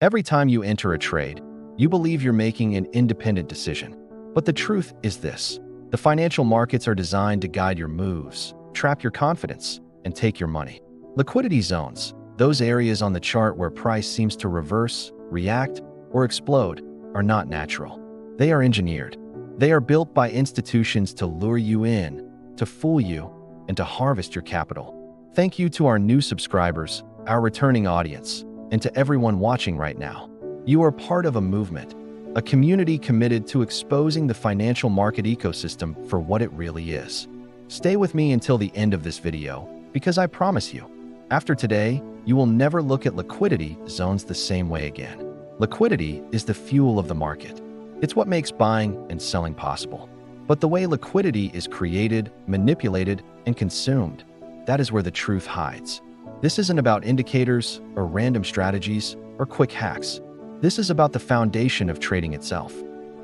Every time you enter a trade, you believe you're making an independent decision. But the truth is this: the financial markets are designed to guide your moves, trap your confidence, and take your money. Liquidity zones, those areas on the chart where price seems to reverse, react, or explode, are not natural. They are engineered. They are built by institutions to lure you in, to fool you, and to harvest your capital. Thank you to our new subscribers, our returning audience, and to everyone watching right now. You are part of a movement, a community committed to exposing the financial market ecosystem for what it really is. Stay with me until the end of this video, because I promise you, after today, you will never look at liquidity zones the same way again. Liquidity is the fuel of the market. It's what makes buying and selling possible. But the way liquidity is created, manipulated, and consumed, that is where the truth hides. This isn't about indicators or random strategies or quick hacks. This is about the foundation of trading itself.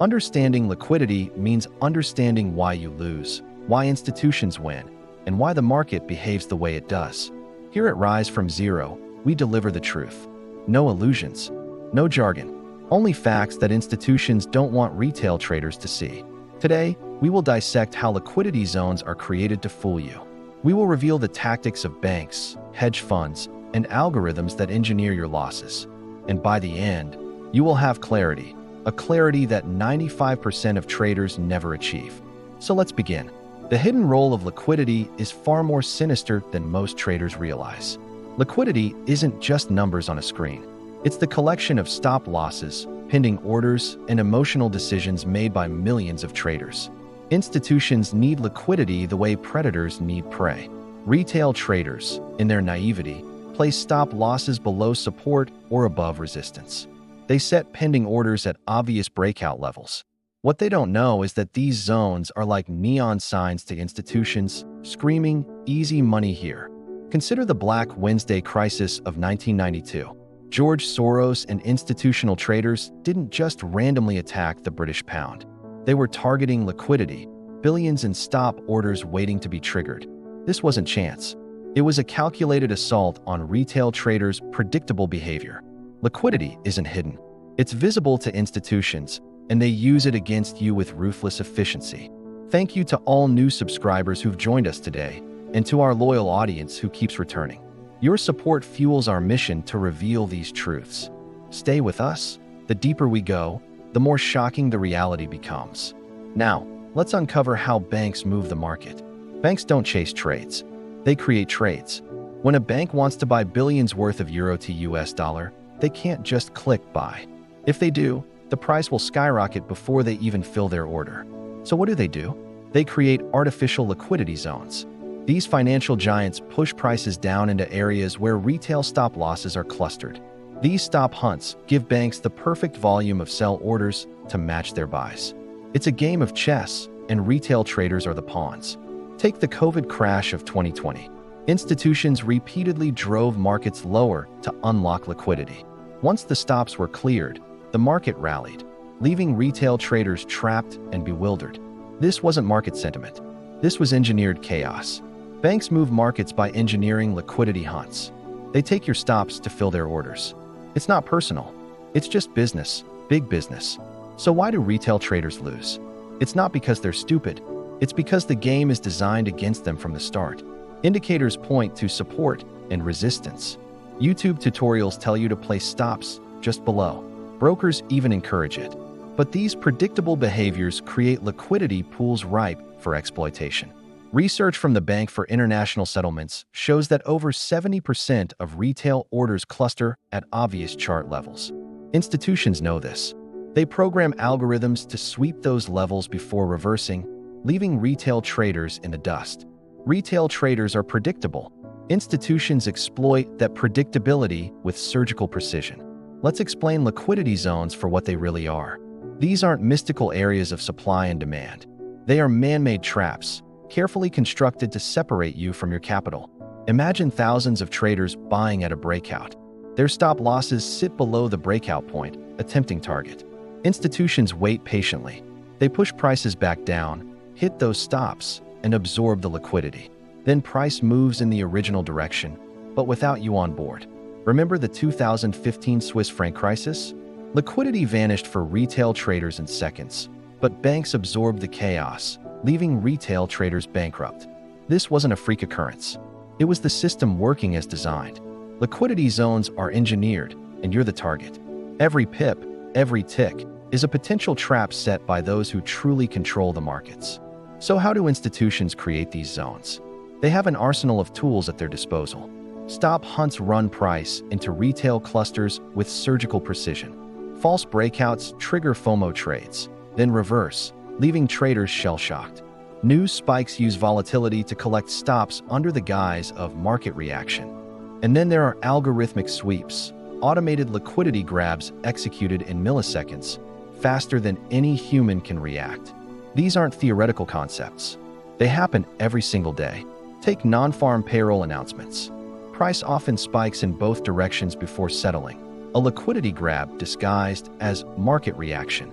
Understanding liquidity means understanding why you lose, why institutions win, and why the market behaves the way it does. Here at Rise from Zero, we deliver the truth. No illusions, no jargon, only facts that institutions don't want retail traders to see. Today, we will dissect how liquidity zones are created to fool you. We will reveal the tactics of banks, hedge funds, and algorithms that engineer your losses. And by the end, you will have clarity, a clarity that 95% of traders never achieve. So let's begin. The hidden role of liquidity is far more sinister than most traders realize. Liquidity isn't just numbers on a screen. It's the collection of stop losses, pending orders, and emotional decisions made by millions of traders. Institutions need liquidity the way predators need prey. Retail traders, in their naivety, place stop losses below support or above resistance. They set pending orders at obvious breakout levels. What they don't know is that these zones are like neon signs to institutions, screaming, "Easy money here." Consider the Black Wednesday crisis of 1992. George Soros and institutional traders didn't just randomly attack the British pound. They were targeting liquidity, billions in stop orders waiting to be triggered. This wasn't chance. It was a calculated assault on retail traders' predictable behavior. Liquidity isn't hidden. It's visible to institutions, and they use it against you with ruthless efficiency. Thank you to all new subscribers who've joined us today, and to our loyal audience who keeps returning. Your support fuels our mission to reveal these truths. Stay with us. The deeper we go, the more shocking the reality becomes. Now, let's uncover how banks move the market. Banks don't chase trades. They create trades. When a bank wants to buy billions worth of euro to US dollar, they can't just click buy. If they do, the price will skyrocket before they even fill their order. So what do? They create artificial liquidity zones. These financial giants push prices down into areas where retail stop losses are clustered. These stop hunts give banks the perfect volume of sell orders to match their buys. It's a game of chess, and retail traders are the pawns. Take the COVID crash of 2020. Institutions repeatedly drove markets lower to unlock liquidity. Once the stops were cleared, the market rallied, leaving retail traders trapped and bewildered. This wasn't market sentiment. This was engineered chaos. Banks move markets by engineering liquidity hunts. They take your stops to fill their orders. It's not personal. It's just business, big business. So why do retail traders lose? It's not because they're stupid. It's because the game is designed against them from the start. Indicators point to support and resistance. YouTube tutorials tell you to place stops just below. Brokers even encourage it. But these predictable behaviors create liquidity pools ripe for exploitation. Research from the Bank for International Settlements shows that over 70% of retail orders cluster at obvious chart levels. Institutions know this. They program algorithms to sweep those levels before reversing, leaving retail traders in the dust. Retail traders are predictable. Institutions exploit that predictability with surgical precision. Let's explain liquidity zones for what they really are. These aren't mystical areas of supply and demand. They are man-made traps, carefully constructed to separate you from your capital. Imagine thousands of traders buying at a breakout. Their stop losses sit below the breakout point, a tempting target. Institutions wait patiently. They push prices back down, hit those stops, and absorb the liquidity. Then price moves in the original direction, but without you on board. Remember the 2015 Swiss franc crisis? Liquidity vanished for retail traders in seconds, but banks absorbed the chaos, leaving retail traders bankrupt. This wasn't a freak occurrence. It was the system working as designed. Liquidity zones are engineered, and you're the target. Every pip, every tick, is a potential trap set by those who truly control the markets. So how do institutions create these zones? They have an arsenal of tools at their disposal. Stop hunts run price into retail clusters with surgical precision. False breakouts trigger FOMO trades, then reverse, leaving traders shell-shocked. News spikes use volatility to collect stops under the guise of market reaction. And then there are algorithmic sweeps, automated liquidity grabs executed in milliseconds, faster than any human can react. These aren't theoretical concepts. They happen every single day. Take non-farm payroll announcements. Price often spikes in both directions before settling, a liquidity grab disguised as market reaction.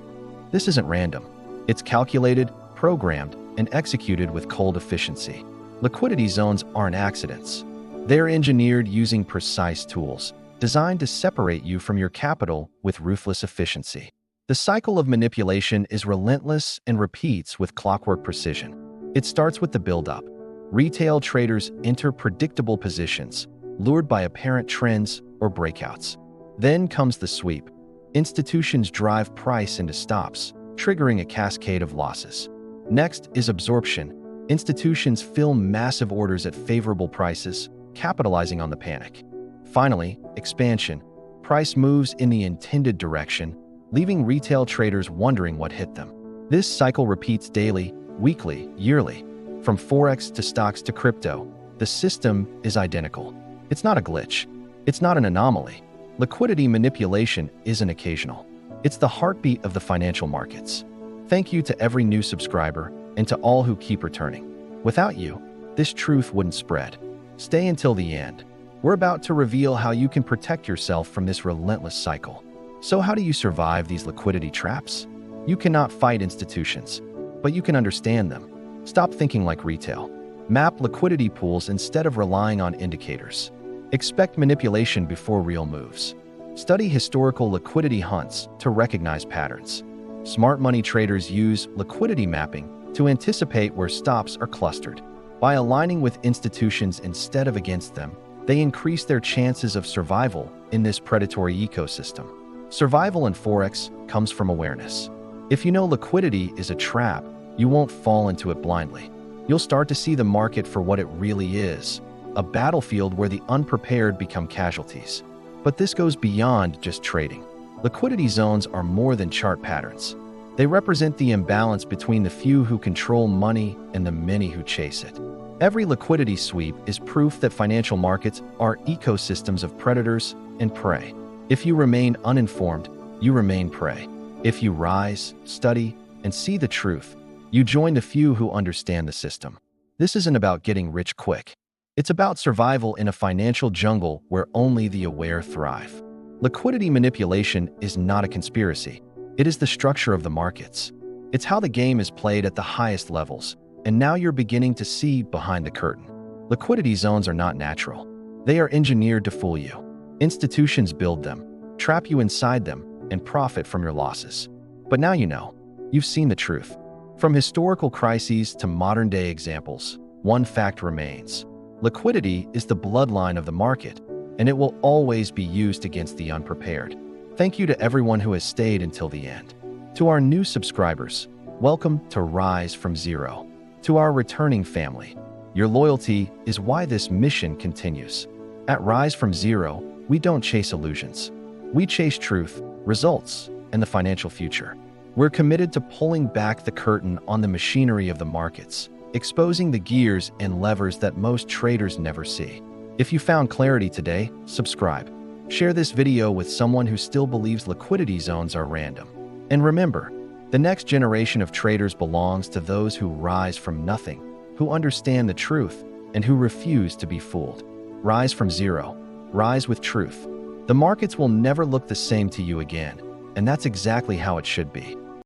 This isn't random. It's calculated, programmed, and executed with cold efficiency. Liquidity zones aren't accidents. They're engineered using precise tools, designed to separate you from your capital with ruthless efficiency. The cycle of manipulation is relentless and repeats with clockwork precision. It starts with the build-up. Retail traders enter predictable positions, lured by apparent trends or breakouts. Then comes the sweep. Institutions drive price into stops, triggering a cascade of losses. Next is absorption. Institutions fill massive orders at favorable prices, capitalizing on the panic. Finally, expansion. Price moves in the intended direction, leaving retail traders wondering what hit them. This cycle repeats daily, weekly, yearly. From Forex to stocks to crypto, the system is identical. It's not a glitch. It's not an anomaly. Liquidity manipulation isn't occasional. It's the heartbeat of the financial markets. Thank you to every new subscriber and to all who keep returning. Without you, this truth wouldn't spread. Stay until the end. We're about to reveal how you can protect yourself from this relentless cycle. So how do you survive these liquidity traps? You cannot fight institutions, but you can understand them. Stop thinking like retail. Map liquidity pools instead of relying on indicators. Expect manipulation before real moves. Study historical liquidity hunts to recognize patterns. Smart money traders use liquidity mapping to anticipate where stops are clustered. By aligning with institutions instead of against them, they increase their chances of survival in this predatory ecosystem. Survival in Forex comes from awareness. If you know liquidity is a trap, you won't fall into it blindly. You'll start to see the market for what it really is, a battlefield where the unprepared become casualties. But this goes beyond just trading. Liquidity zones are more than chart patterns. They represent the imbalance between the few who control money and the many who chase it. Every liquidity sweep is proof that financial markets are ecosystems of predators and prey. If you remain uninformed, you remain prey. If you rise, study, and see the truth, you join the few who understand the system. This isn't about getting rich quick. It's about survival in a financial jungle where only the aware thrive. Liquidity manipulation is not a conspiracy. It is the structure of the markets. It's how the game is played at the highest levels, and now you're beginning to see behind the curtain. Liquidity zones are not natural. They are engineered to fool you. Institutions build them, trap you inside them, and profit from your losses. But now you know. You've seen the truth. From historical crises to modern-day examples, one fact remains. Liquidity is the bloodline of the market, and it will always be used against the unprepared. Thank you to everyone who has stayed until the end. To our new subscribers, welcome to Rise from Zero. To our returning family, your loyalty is why this mission continues. At Rise from Zero, we don't chase illusions. We chase truth, results, and the financial future. We're committed to pulling back the curtain on the machinery of the markets, exposing the gears and levers that most traders never see. If you found clarity today, subscribe. Share this video with someone who still believes liquidity zones are random. And remember, the next generation of traders belongs to those who rise from nothing, who understand the truth, and who refuse to be fooled. Rise from zero. Rise with truth. The markets will never look the same to you again, and that's exactly how it should be.